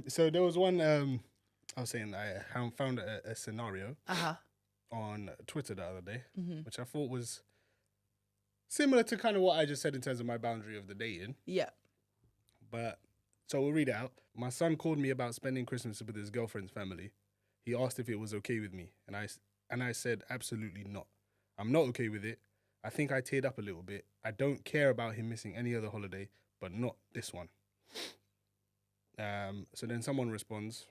So there was one. I was saying I found a scenario on Twitter the other day, which I thought was similar to kind of what I just said in terms of my boundary of the dating. Yeah. But so we'll read it out. My son called me about spending Christmas with his girlfriend's family. He asked if it was okay with me, and I said absolutely not. I'm not okay with it. I think I teared up a little bit. I don't care about him missing any other holiday, but not this one. So then someone responds,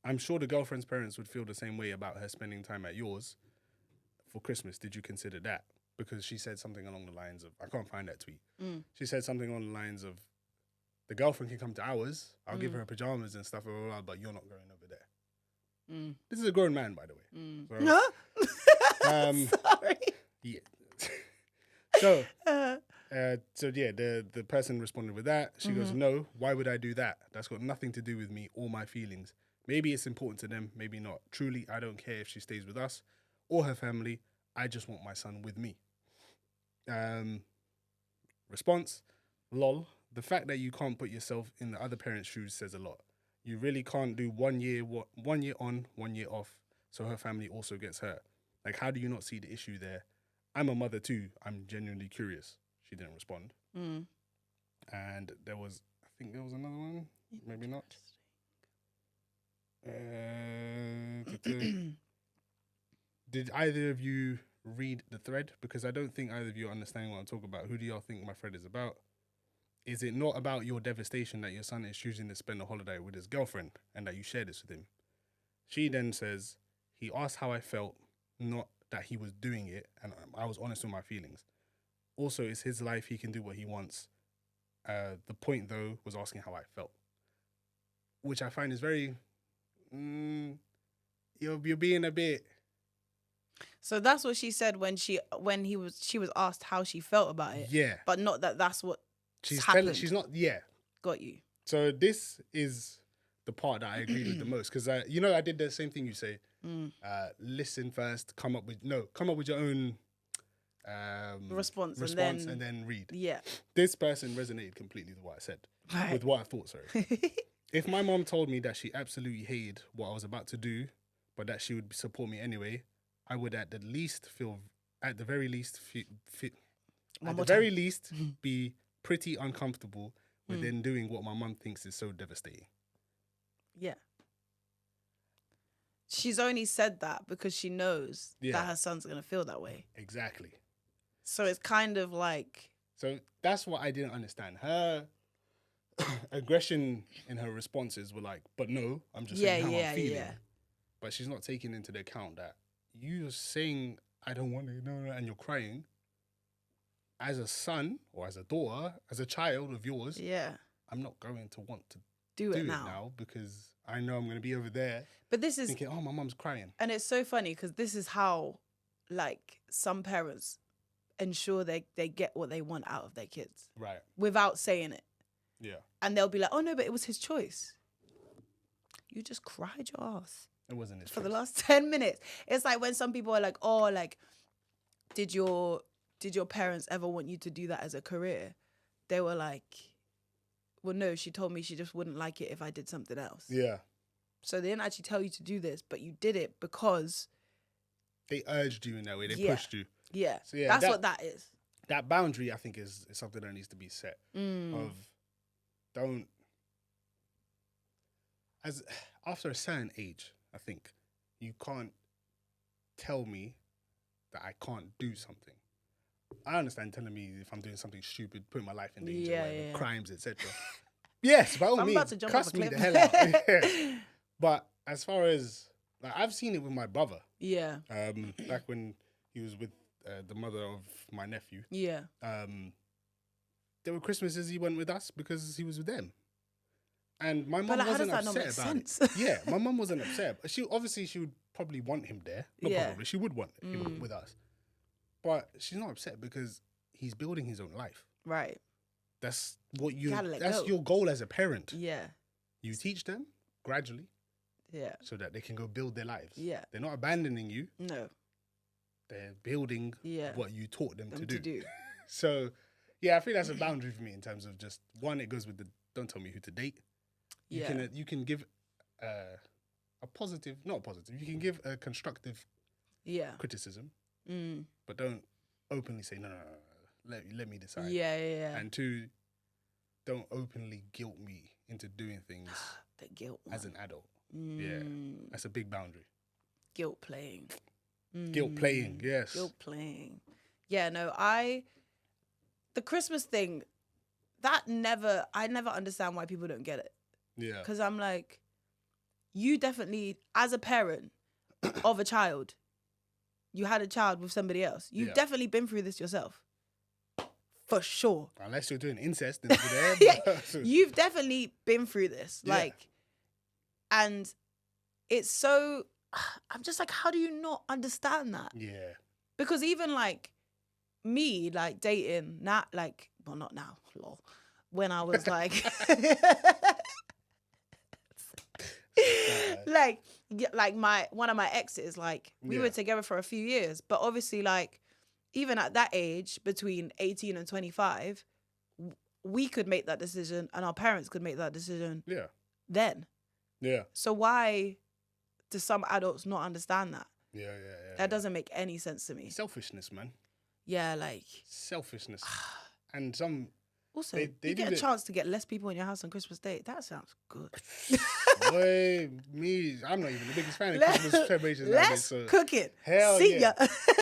I'm sure the girlfriend's parents would feel the same way about her spending time at yours for Christmas. Did you consider that? Because she said something along the lines of, I can't find that tweet. She said something along the lines of, the girlfriend can come to ours. I'll give her pajamas and stuff, blah, blah, blah, but you're not going over there. This is a grown man, by the way. So, Sorry. Yeah. So yeah, the person responded with that. She goes, no, why would I do that? That's got nothing to do with me or my feelings. Maybe it's important to them, maybe not. Truly, I don't care if she stays with us or her family. I just want my son with me. Response, lol. The fact that you can't put yourself in the other parent's shoes says a lot. You really can't do 1 year on, 1 year off, so her family also gets hurt. Like, how do you not see the issue there? I'm a mother too. I'm genuinely curious. She didn't respond. And I think there was another one. Maybe not. Did either of you read the thread? Because I don't think either of you are understanding what I'm talking about. Who do y'all think my thread is about? Is it not about your devastation that your son is choosing to spend a holiday with his girlfriend and that you share this with him? She then says, he asked how I felt, not that he was doing it, and I was honest with my feelings. Also, it's his life. He can do what he wants. The point, though, was asking how I felt, which I find is very... you're being a bit... So that's what she said when she was asked how she felt about it. Yeah. But not that that's what she's happened. She's not... Yeah. Got you. So this is the part that I agreed with the most, because I did the same thing you say. Listen first, come up with your own response and then read. Yeah. This person resonated completely with what I said. Right. With what I thought, sorry. If my mom told me that she absolutely hated what I was about to do, but that she would support me anyway, I would at the very least be pretty uncomfortable with then doing what my mom thinks is so devastating. Yeah. She's only said that because she knows that her son's going to feel that way. Exactly. So it's kind of like... So that's what I didn't understand. Her aggression in her responses were like, but no, I'm just saying how I'm feeling. Yeah. But she's not taking into the account that you're saying, I don't want it, no, and you're crying. As a son or as a daughter, as a child of yours, I'm not going to want to do it now because I know I'm going to be over there. But this is thinking, oh, my mum's crying. And it's so funny because this is how, like, some parents ensure they get what they want out of their kids. Right. Without saying it. Yeah. And they'll be like, oh, no, but it was his choice. You just cried your ass. It wasn't his choice. For the last 10 minutes. It's like when some people are like, oh, like, did your parents ever want you to do that as a career? They were like, well, no, she told me she just wouldn't like it if I did something else. Yeah. So they didn't actually tell you to do this, but you did it because... They urged you in that way. They pushed you. Yeah. So yeah, that's what that is. That boundary, I think, is something that needs to be set. Of don't... After a certain age, I think, you can't tell me that I can't do something. I understand telling me if I'm doing something stupid, putting my life in danger, crimes, etc. Yes, by all means, cuss me the hell out. But as far as, like, I've seen it with my brother. Yeah. Back when he was with the mother of my nephew. Yeah. There were Christmases he went with us because he was with them. And my mum wasn't upset about it. Yeah, my mum wasn't upset. She would probably want him there. Not probably, she would want him with us. But she's not upset because he's building his own life. Right. That's what that's your goal as a parent. Yeah. You teach them gradually. Yeah. So that they can go build their lives. Yeah. They're not abandoning you. No. They're building what you taught them to do. do. So, yeah, I think that's a boundary for me in terms of just, one, it goes with don't tell me who to date. Yeah. You can give a positive, not positive. You can give a constructive criticism, but don't openly say no. Let me decide. Yeah. And 2, don't openly guilt me into doing things The guilt one. as an adult. Yeah, that's a big boundary. Guilt playing. Guilt playing, yes. Guilt playing. Yeah, no, the Christmas thing, I never understand why people don't get it. Yeah. Because I'm like, you definitely, as a parent of a child, you had a child with somebody else. You've definitely been through this yourself. For sure. Unless you're doing incest into there. Yeah, you've definitely been through this. Like, and it's so, I'm just like, how do you not understand that? Yeah. Because even like me, like dating, not now, lol. When I was like, one of my exes, like we were together for a few years, but obviously like even at that age, between 18 and 25, we could make that decision and our parents could make that decision. Yeah. Then. Yeah. So why do some adults not understand that? Yeah. That doesn't make any sense to me. Selfishness, man. Yeah, like selfishness. And some also they you get a chance to get less people in your house on Christmas Day. That sounds good. Boy, I'm not even the biggest fan of Christmas celebrations. Let's cook it. Hell See ya.